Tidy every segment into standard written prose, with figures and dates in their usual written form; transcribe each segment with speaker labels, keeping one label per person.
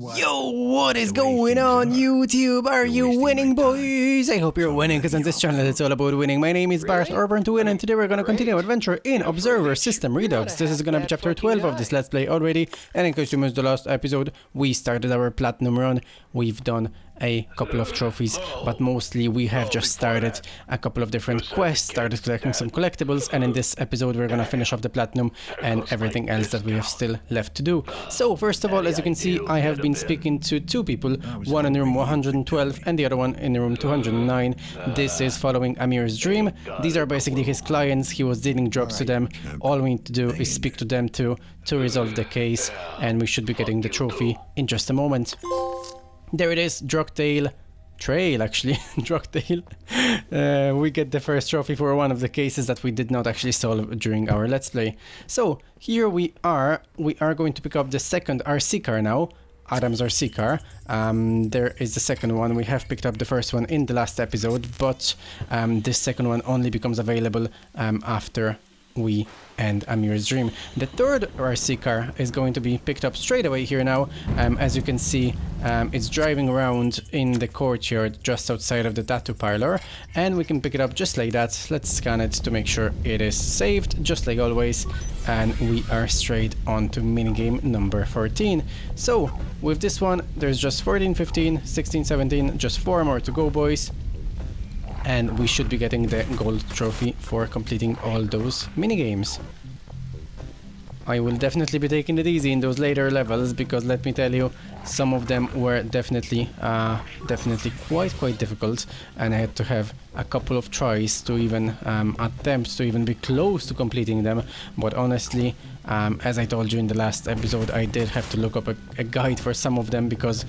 Speaker 1: Yo, what is going on YouTube? Are you winning, boys? I hope you're winning, because on this channel it's all about winning. My name is Bart, or Burn to Win, and today we're going to continue our adventure in Observer System Redux. This is going to be chapter 12 of this Let's Play already, and in case you missed the last episode, we started our platinum run. We've done a couple of trophies, but mostly we have just started a couple of different quests, started collecting some collectibles, and in this episode we're gonna finish off the platinum and everything else that we have still left to do. So first of all, as you can see, I have been speaking to two people, one in room 112 and the other one in room 209. This is following Amir's dream. These are basically his clients. He was dealing drugs to them. All we need to do is speak to them to resolve the case, and we should be getting the trophy in just a moment. There it is, Drugtail Trail, actually, Drugtail. We get the first trophy for one of the cases that we did not actually solve during our Let's Play. So, here we are going to pick up the second RC car now, Adam's RC car. There is the second one. We have picked up the first one in the last episode, but this second one only becomes available after we end Amir's dream. The third RC car is going to be picked up straight away here now. As you can see, it's driving around in the courtyard just outside of the tattoo parlor, and we can pick it up just like that. Let's scan it to make sure it is saved, just like always, and we are straight on to minigame number 14. So with this one, there's just 14, 15, 16, 17, just 4 more to go, boys. And we should be getting the gold trophy for completing all those minigames. I will definitely be taking it easy in those later levels, because let me tell you, some of them were definitely quite difficult, and I had to have a couple of tries to even attempt to even be close to completing them. But honestly, as I told you in the last episode, I did have to look up a guide for some of them, because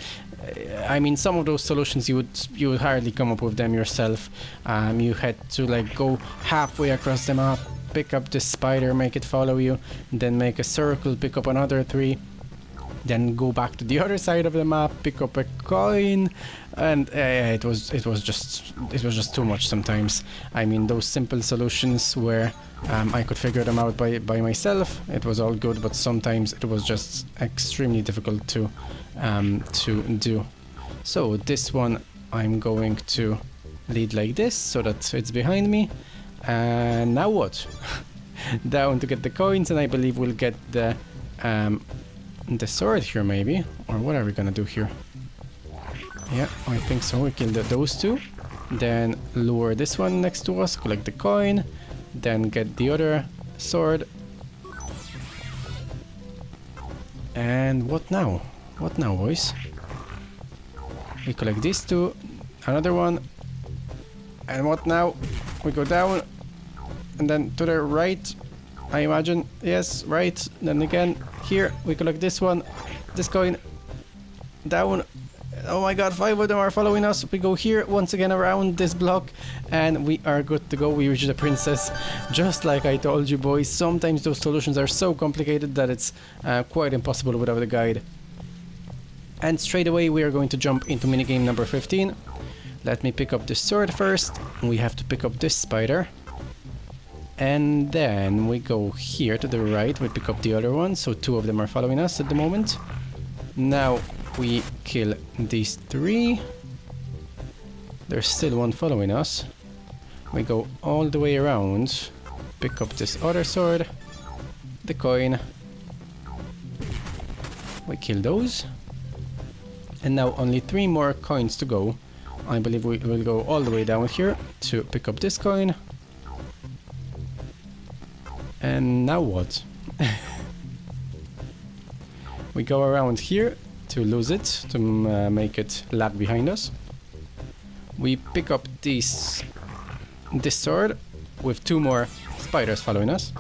Speaker 1: I mean, some of those solutions you would hardly come up with them yourself. You had to like go halfway across the map, pick up this spider, make it follow you, then make a circle, pick up another 3, then go back to the other side of the map, pick up a coin, and it was just too much sometimes. I mean, those simple solutions where I could figure them out by myself, it was all good, but sometimes it was just extremely difficult to do. So this one I'm going to lead like this so that it's behind me. And now what? Down to get the coins, and I believe we'll get the sword here maybe, or what are we gonna do here? Yeah, I think so. We kill those two, then lure this one next to us, collect the coin, then get the other sword. And what now? What now, boys? We collect these two, another one, and what now? We go down, and then to the right, I imagine. Yes, right. Then again, here, we collect this one, this coin, down. Oh my god, 5 of them are following us. We go here, once again around this block, and we are good to go. We reach the princess, just like I told you, boys. Sometimes those solutions are so complicated that it's quite impossible without a guide. And straight away, we are going to jump into minigame number 15. Let me pick up this sword first. We have to pick up this spider. And then we go here to the right. We pick up the other one. So 2 of them are following us at the moment. Now we kill these 3. There's still 1 following us. We go all the way around. Pick up this other sword. The coin. We kill those. And now only 3 more coins to go. I believe we will go all the way down here to pick up this coin. And now what? We go around here to lose it, to make it lag behind us. We pick up this sword with 2 more spiders following us.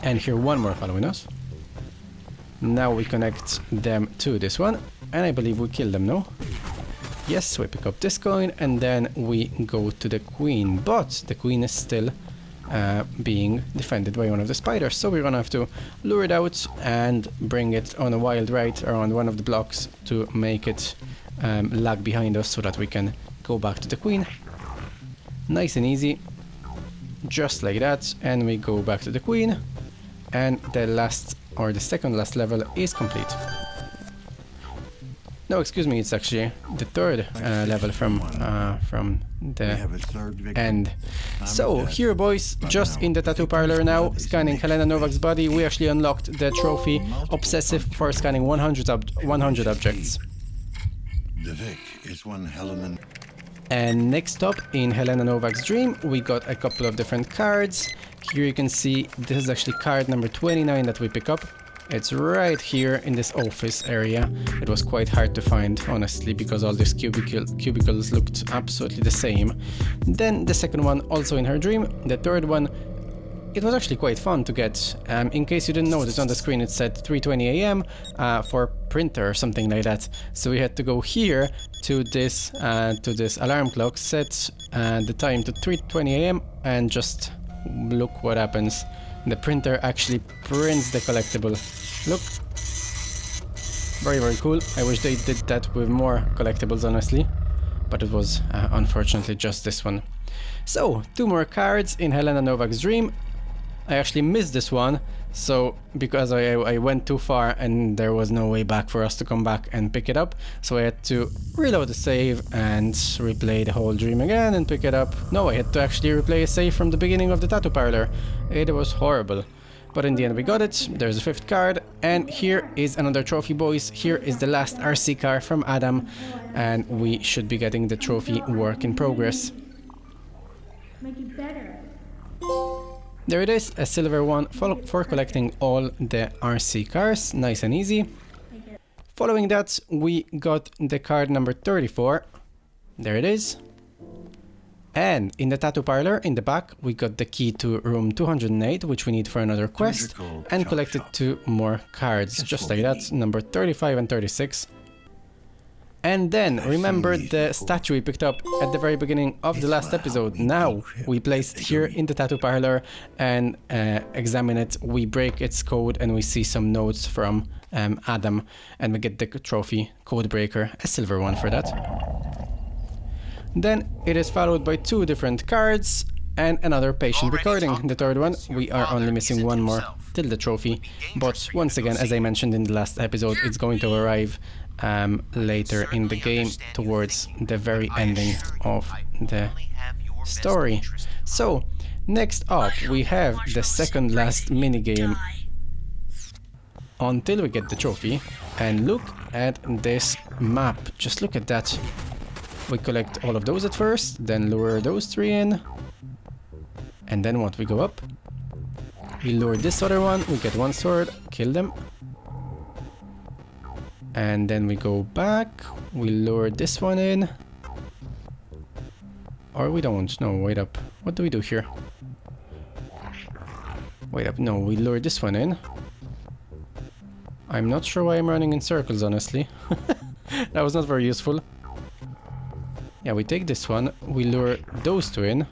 Speaker 1: And here 1 more following us. Now we connect them to this one, and I believe we kill them, no? Yes, we pick up this coin, and then we go to the queen, but the queen is still being defended by one of the spiders, so we're gonna have to lure it out and bring it on a wild ride around one of the blocks to make it lag behind us so that we can go back to the queen. Nice and easy, just like that, and we go back to the queen, and the last, or the second last level is complete. No, excuse me, it's actually the third level from the end. So, here boys, just in the tattoo parlor now, scanning Helena Novak's body, we actually unlocked the trophy Obsessive for scanning 100 objects.
Speaker 2: The Vic is one Helena.
Speaker 1: And next up, in Helena Novak's dream, we got a couple of different cards. Here you can see, this is actually card number 29 that we pick up. It's right here in this office area. It was quite hard to find, honestly, because all these cubicles looked absolutely the same. Then the second one, also in her dream. The third one, it was actually quite fun to get. In case you didn't notice, on the screen it said 3:20 AM for printer or something like that. So we had to go here to this alarm clock, set the time to 3:20 AM, and just look what happens. The printer actually prints the collectible. Look. Very, very cool. I wish they did that with more collectibles, honestly. But it was, unfortunately, just this one. So, 2 more cards in Helena Novak's dream. I actually missed this one, so because I went too far and there was no way back for us to come back and pick it up, so I had to reload the save and replay the whole dream again and pick it up. No, I had to actually replay a save from the beginning of the tattoo parlor. It was horrible. But in the end we got it. There's a 5th card, and here is another trophy, boys. Here is the last RC car from Adam, and we should be getting the trophy Work in Progress.
Speaker 3: Make it better.
Speaker 1: There it is, a silver one for collecting all the RC cars, nice and easy. Following that, we got the card number 34. There it is. And in the tattoo parlor, in the back, we got the key to room 208, which we need for another quest, and collected 2 more cards, just like that, number 35 and 36. And then, remember the statue we picked up at the very beginning of the last episode? Now, we place it here in the tattoo parlor and examine it. We break its code and we see some notes from Adam, and we get the trophy code breaker, a silver one for that. Then it is followed by 2 different cards and another patient recording. The third one, we are only missing 1 more till the trophy, but once again, as I mentioned in the last episode, it's going to arrive later in the game, towards the very ending of the story. So, next up we have the second last minigame until we get the trophy. And look at this map, just look at that. We collect all of those at first, then lure those 3 in, and then what, we go up, we lure this other one, we get 1 sword, kill them. And then we go back, we lure this one in. Or we don't, no, wait up. What do we do here? Wait up, no, we lure this one in. I'm not sure why I'm running in circles, honestly. That was not very useful. Yeah, we take this one, we lure those 2 in.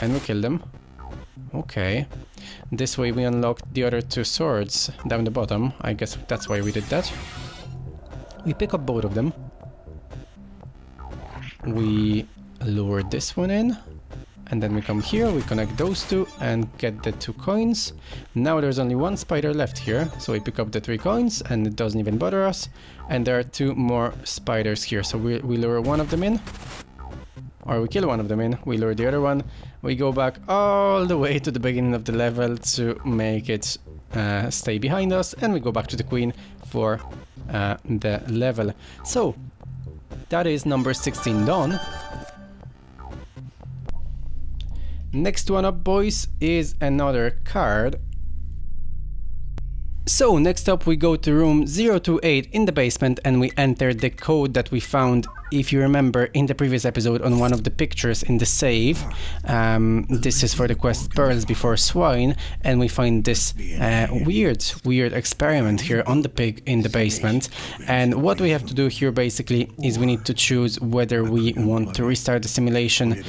Speaker 1: And we kill them. Okay. This way we unlocked the other 2 swords down the bottom. I guess that's why we did that. We pick up both of them. We lure this one in. And then we come here, we connect those 2 and get the 2 coins. Now there's only 1 spider left here, so we pick up the 3 coins and it doesn't even bother us. And there are 2 more spiders here, so we lure one of them in. Or we kill one of them in, we lure the other one. We go back all the way to the beginning of the level to make it stay behind us. And we go back to the queen for the level. So, that is number 16 done. Next one up, boys, is another card. So next up we go to room 028 in the basement and we enter the code that we found, if you remember, in the previous episode on one of the pictures in the save. This is for the quest Pearls Before Swine, and we find this weird experiment here on the pig in the basement. And what we have to do here basically is we need to choose whether we want to restart the simulation.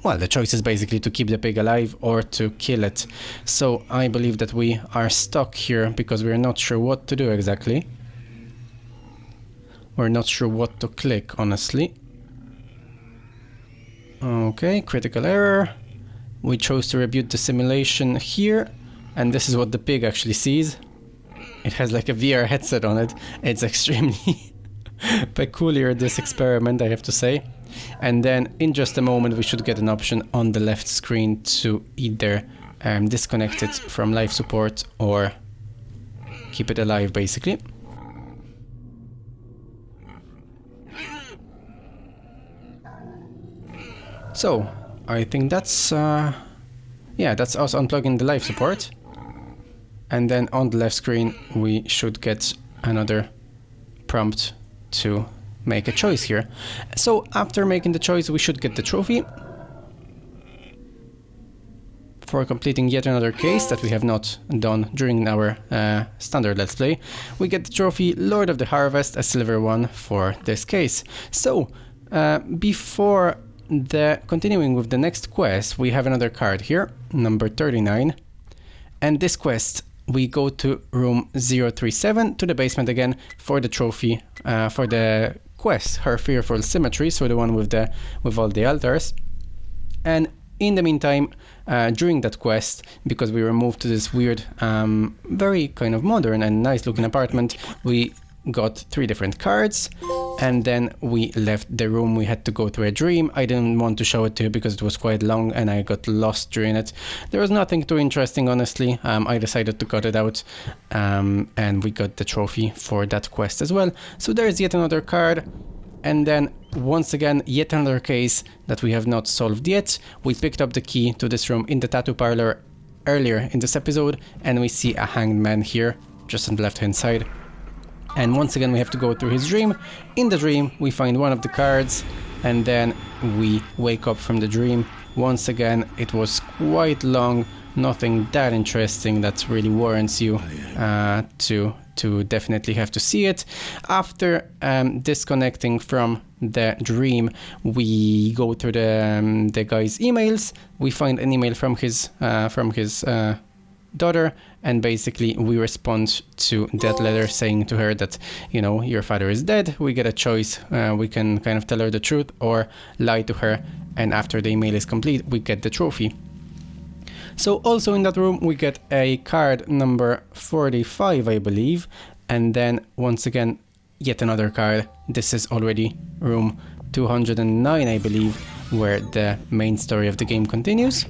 Speaker 1: Well, the choice is basically to keep the pig alive or to kill it. So I believe that we are stuck here because we're not sure what to do exactly. We're not sure what to click, honestly. Okay, critical error. We chose to reboot the simulation here, and this is what the pig actually sees. It has like a VR headset on it. It's extremely peculiar, this experiment, I have to say. And then in just a moment we should get an option on the left screen to either disconnect it from life support or keep it alive, basically. So I think that's yeah, that's us unplugging the life support. And then on the left screen we should get another prompt to make a choice here. So after making the choice we should get the trophy for completing yet another case that we have not done during our standard Let's Play. We get the trophy Lord of the Harvest, a silver one for this case. So before continuing with the next quest, we have another card here, number 39. And this quest, we go to room 037, to the basement again, for the trophy, for the quest, Her Fearful Symmetry, so the one with all the altars. And in the meantime, during that quest, because we were moved to this weird, very kind of modern and nice looking apartment, we got 3 different cards, and then we left the room. We had to go through a dream. I didn't want to show it to you because it was quite long and I got lost during it. There was nothing too interesting, honestly. I decided to cut it out, and we got the trophy for that quest as well. So there's yet another card, and then once again yet another case that we have not solved yet. We picked up the key to this room in the tattoo parlor earlier in this episode, and we see a hanged man here just on the left hand side. And once again we have to go through his dream. In the dream we find one of the cards, and then we wake up from the dream. Once again it was quite long, nothing that interesting that really warrants you to definitely have to see it. After disconnecting from the dream, we go through the guy's emails. We find an email from his daughter, and basically we respond to that letter saying to her that, you know, your father is dead. We get a choice. We can kind of tell her the truth or lie to her, and after the email is complete we get the trophy. So also in that room we get a card number 45, I believe, and then once again yet another card. This is already room 209, I believe, where the main story of the game continues.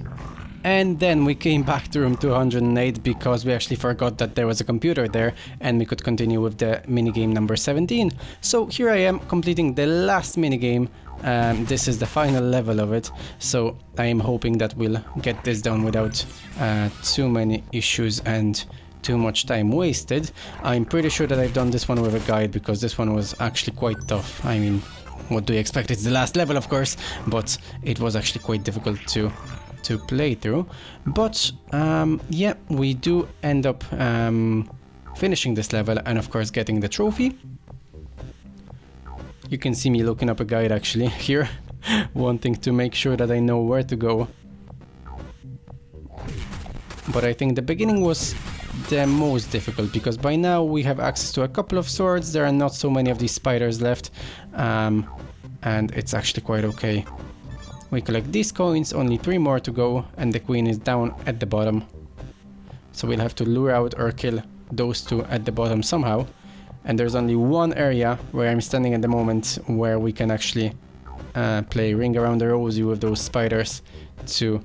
Speaker 1: And then we came back to room 208 because we actually forgot that there was a computer there, and we could continue with the minigame number 17. So here I am completing the last minigame. This is the final level of it, so I am hoping that we'll get this done without too many issues and too much time wasted. I'm pretty sure that I've done this one with a guide because this one was actually quite tough. I mean, what do you expect? It's the last level, of course, but it was actually quite difficult to play through. But yeah, we do end up finishing this level and of course getting the trophy. You can see me looking up a guide actually here, wanting to make sure that I know where to go. But I think the beginning was the most difficult because by now we have access to a couple of swords. There are not so many of these spiders left, and it's actually quite okay. We collect these coins, only 3 more to go, and the queen is down at the bottom. So we'll have to lure out or kill those 2 at the bottom somehow. And there's only one area where I'm standing at the moment where we can actually play Ring Around the Rosie with those spiders to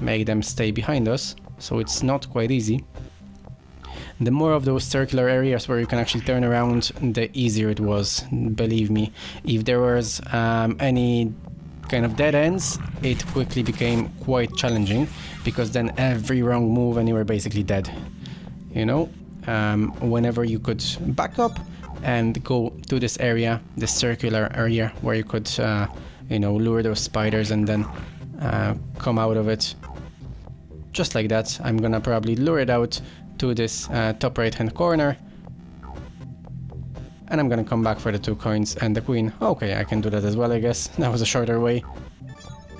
Speaker 1: make them stay behind us. So it's not quite easy. The more of those circular areas where you can actually turn around, the easier it was, believe me. If there was any kind of dead ends, it quickly became quite challenging because then every wrong move and you were basically dead. You know, whenever you could back up and go to this area, this circular area where you could, you know, lure those spiders and then come out of it. Just like that, I'm gonna probably lure it out to this top right hand corner. And I'm gonna come back for the 2 coins and the queen. Okay, I can do that as well, I guess. That was a shorter way.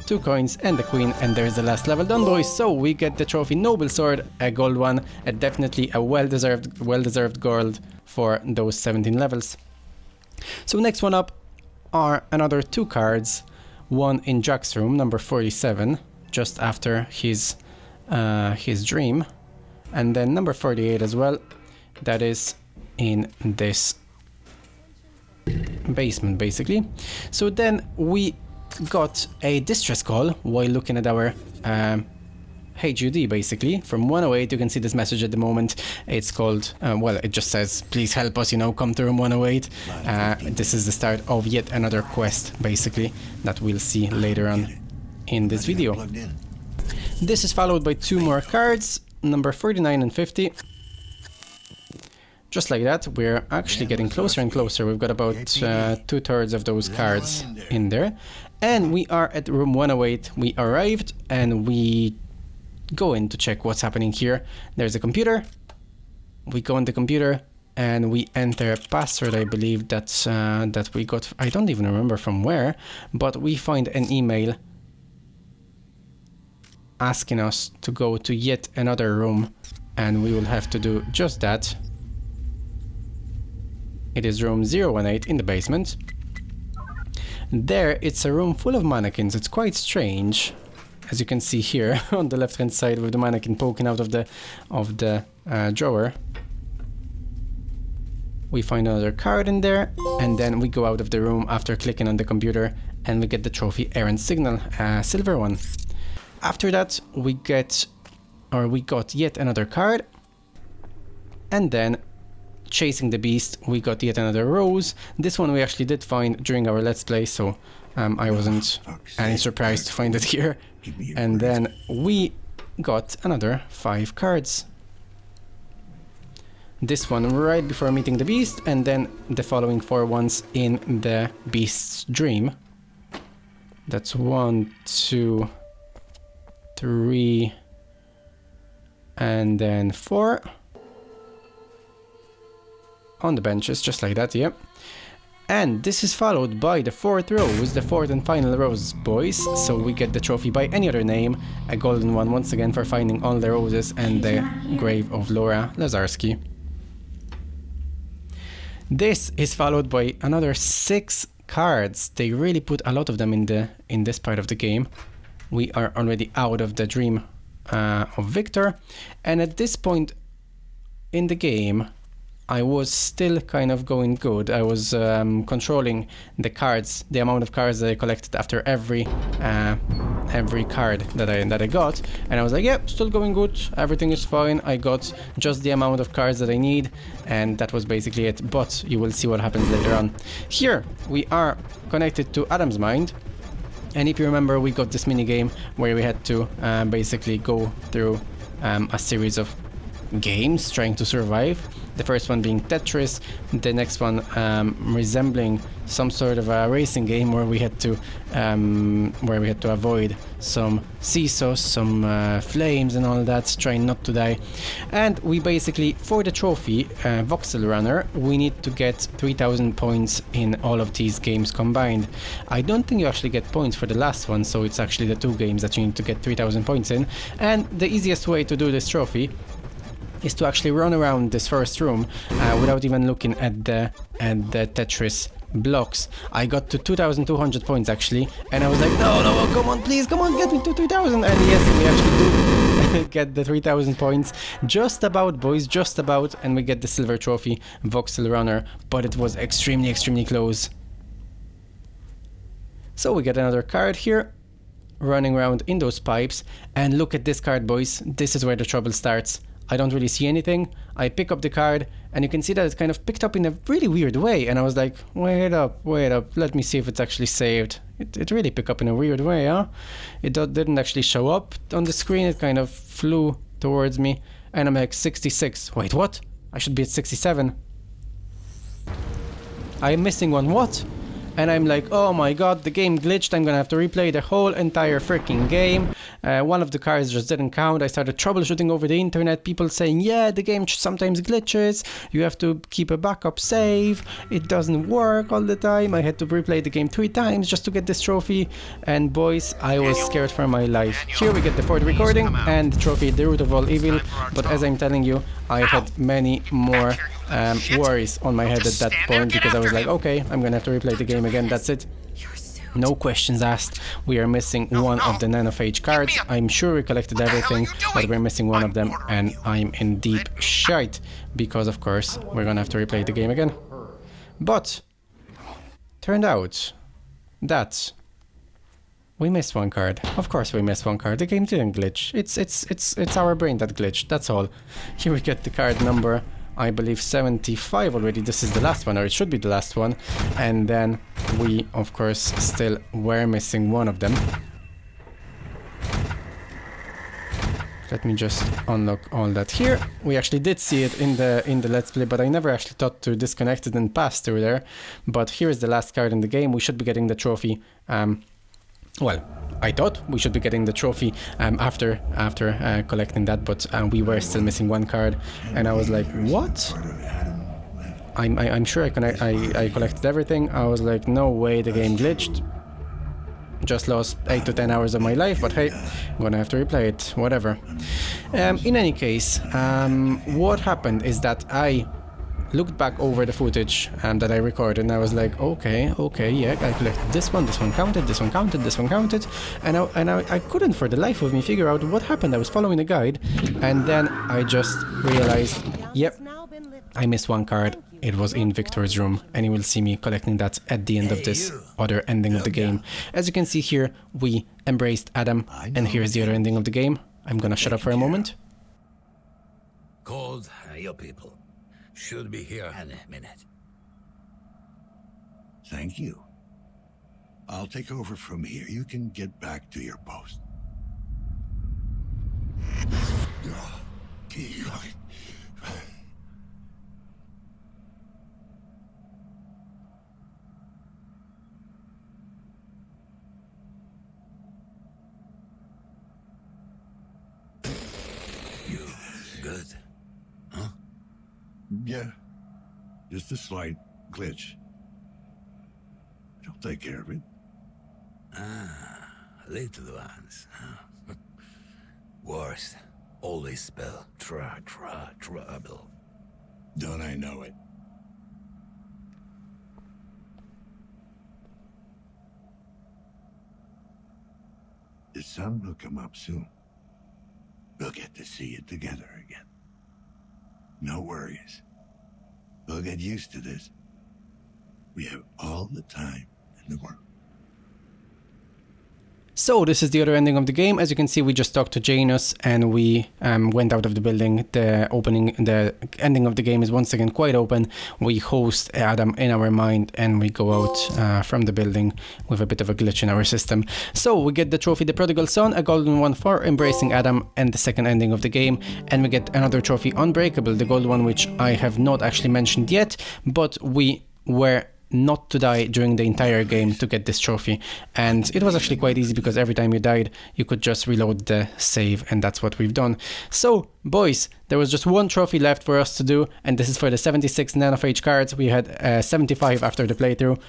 Speaker 1: 2 coins and the queen, and there's the last level done, boys. So we get the trophy Noble Sword, a gold one, and definitely a well-deserved gold for those 17 levels. So next one up are another 2 cards. One in Jack's room, number 47, just after his dream, and then number 48 as well. that is in this basement, basically. So then we got a distress call while looking at our HUD, basically. From 108, you can see this message at the moment. It's called, well, it just says, please help us, you know, come to room 108. This is the start of yet another quest, basically, that we'll see later on in this video. This is followed by 2 more cards, number 49 and 50. Just like that, we're actually getting closer and closer. We've got about 2/3 of those cards in there. And we are at room 108. We arrived and we go in to check what's happening here. There's a computer. We go on the computer and we enter a password, I believe, that's, that we got, I don't even remember from where, but we find an email asking us to go to yet another room, and we will have to do just that. It is room 018 in the basement. There, it's a room full of mannequins. It's quite strange, as you can see here on the left-hand side with the mannequin poking out of the drawer. We find another card in there, and then we go out of the room after clicking on the computer, and we get the trophy errand signal, silver one. After that, we got yet another card, and then chasing the beast, we got yet another rose. This one we actually did find during our let's play, so I wasn't any surprised to find it here. And then we got another 5 cards. This one right before meeting the beast, and then the following 4 ones in the beast's dream. That's 1, 2, 3, and then 4 on the benches, just like that, yep. And this is followed by the 4th rose, the 4th and final rose, boys. So we get the trophy by any other name, a golden one once again for finding all the roses and the grave of Laura Lazarski. This is followed by another 6 cards. They really put a lot of them in this part of the game. We are already out of the dream of Victor, and at this point in the game I was still kind of going good. I was controlling the cards, the amount of cards that I collected after every card that I got, and I was like, yep, still going good, everything is fine. I got just the amount of cards that I need, and that was basically it. But you will see what happens later on. Here we are connected to Adam's mind. And if you remember, we got this mini game where we had to basically go through a series of games trying to survive. The first one being Tetris, the next one resembling some sort of a racing game where we had to avoid some seesaws, some flames and all that, trying not to die. And we basically, for the trophy voxel runner, we need to get 3000 points in all of these games combined. I don't think you actually get points for the last one, so it's actually the 2 games that you need to get 3000 points in. And the easiest way to do this trophy is to actually run around this first room without even looking at the Tetris blocks. I got to 2200 points actually, and I was like, no, come on, please, come on, get me to 3000. And yes, we actually do get the 3000 points, just about, boys, just about, and we get the silver trophy voxel runner, but it was extremely close. So we get another card here, running around in those pipes, and look at this card, boys. This is where the trouble starts. I don't really see anything. I pick up the card, and you can see that it's kind of picked up in a really weird way. And I was like, wait up, let me see if it's actually saved. It really picked up in a weird way, huh? It didn't actually show up on the screen. It kind of flew towards me, and I'm like 66. Wait, what? I should be at 67. I'm missing one, what? And I'm like, oh my god, the game glitched, I'm gonna have to replay the whole entire freaking game. One of the cards just didn't count. I started troubleshooting over the internet, people saying, yeah, the game sometimes glitches, you have to keep a backup save, it doesn't work all the time. I had to replay the game 3 times just to get this trophy, and boys, I was scared for my life. Here we get the 4th recording and the trophy, the root of all evil, but as I'm telling you, I had many more worries on my head at that point, because I was like, okay, I'm gonna have to replay the game again, that's it. No questions asked. We are missing one of the nanophage cards. I'm sure we collected everything, but we're missing one of them, and I'm in deep shite because, of course, we're gonna have to replay the game again. But turned out that we missed one card. Of course, we missed one card. The game didn't glitch. It's our brain that glitched. That's all. Here we get the card number, I believe 75 already. This is the last one, or it should be the last one. And then we, of course, still were missing one of them. Let me just unlock all that here. We actually did see it in the Let's Play, but I never actually thought to disconnect it and pass through there. But here is the last card in the game. We should be getting the trophy. Well, I thought we should be getting the trophy after collecting that, but we were still missing one card, and I was like, what? I'm sure I collected everything. I was like, no way, the game glitched. Just lost 8 to 10 hours of my life, but hey, I'm gonna have to replay it, whatever. In any case, what happened is that I looked back over the footage that I recorded, and I was like, okay, yeah, I collected this one counted, this one counted, this one counted, and I couldn't for the life of me figure out what happened. I was following the guide, and then I just realized, yep, I missed one card. It was in Victor's room, and you will see me collecting that at the end of this other ending of the game. As you can see here, we embraced Adam, and here's the other ending of the game. I'm gonna shut up for a moment.
Speaker 4: Called your people. Should be here in a minute.
Speaker 2: Thank you. I'll take over from here. You can get back to your post.
Speaker 4: You good? Huh?
Speaker 2: Yeah, just a slight glitch. I'll take care of it.
Speaker 4: Ah, little ones. Huh? Worst. Always spell trouble.
Speaker 2: Don't I know it? The sun will come up soon. We'll get to see it together again. No worries. We'll get used to this. We have all the time in the world.
Speaker 1: So this is the other ending of the game. As you can see, we just talked to Janus and we went out of the building. The ending of the game is once again quite open. We host Adam in our mind and we go out from the building with a bit of a glitch in our system. So we get the trophy, the Prodigal Son, a golden one for embracing Adam, and the second ending of the game. And we get another trophy, Unbreakable, the gold one, which I have not actually mentioned yet, but we were not to die during the entire game to get this trophy, and it was actually quite easy because every time you died you could just reload the save, and that's what we've done. So boys, there was just one trophy left for us to do, and this is for the 76 nanophage cards. We had 75 after the playthrough.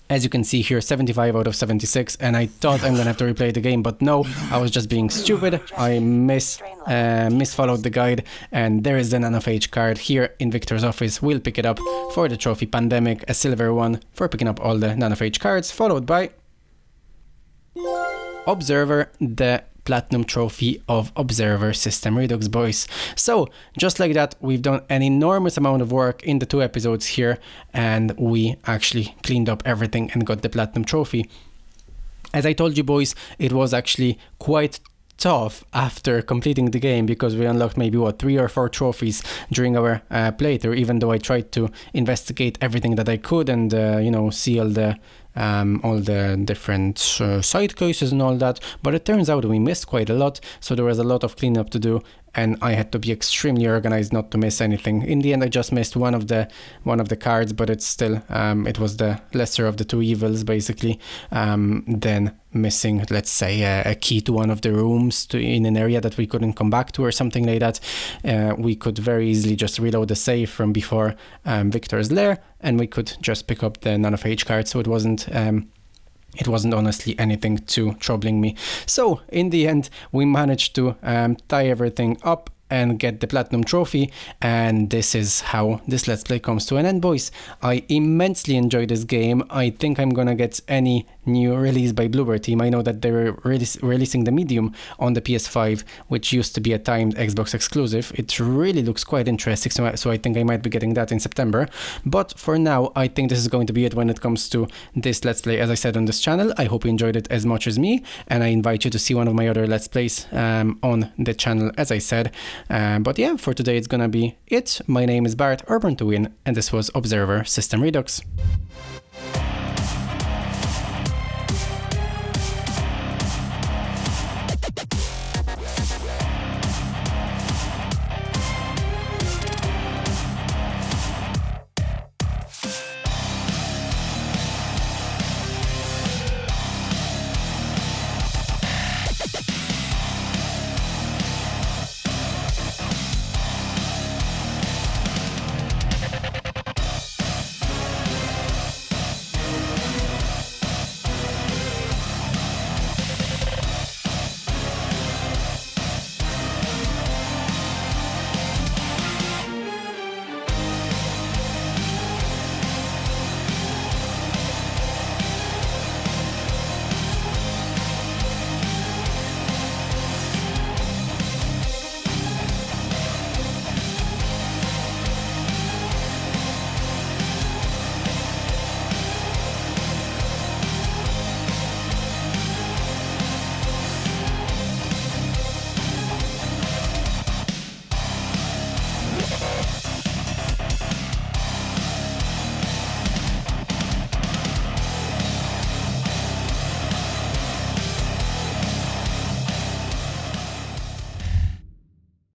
Speaker 1: As you can see here, 75 out of 76, and I thought I'm gonna have to replay the game, but no, I was just being stupid. I misfollowed the guide, and there is the nanophage card here in Victor's office. We'll pick it up for the trophy Pandemic, a silver one for picking up all the nanophage cards, followed by Observer, the Platinum Trophy of Observer System Redux, boys. So, just like that, we've done an enormous amount of work in the 2 episodes here, and we actually cleaned up everything and got the Platinum Trophy. As I told you, boys, it was actually quite tough after completing the game because we unlocked maybe 3 or 4 trophies during our playthrough, even though I tried to investigate everything that I could and see all the different side cases and all that, but it turns out we missed quite a lot, so there was a lot of cleanup to do, and I had to be extremely organized not to miss anything. In the end, I just missed one of the cards, but it's still it was the lesser of the 2 evils, basically. Then missing, let's say, a key to one of the rooms in an area that we couldn't come back to or something like that. We could very easily just reload the save from before Victor's lair, and we could just pick up the nanophage card, so it wasn't honestly anything too troubling me. So in the end, we managed to tie everything up and get the platinum trophy, and this is how this let's play comes to an end, boys. I immensely enjoy this game. I think I'm gonna get any new release by Bluebird team. I know that they're releasing the Medium on the PS5, which used to be a timed Xbox exclusive. It really looks quite interesting, so I think I might be getting that in September. But for now, I think this is going to be it when it comes to this let's play, as I said, on this channel. I hope you enjoyed it as much as me, and I invite you to see one of my other let's plays on the channel, as I said. But yeah, for today it's gonna be it. My name is Bart, or Born to Win, and this was Observer System Redux.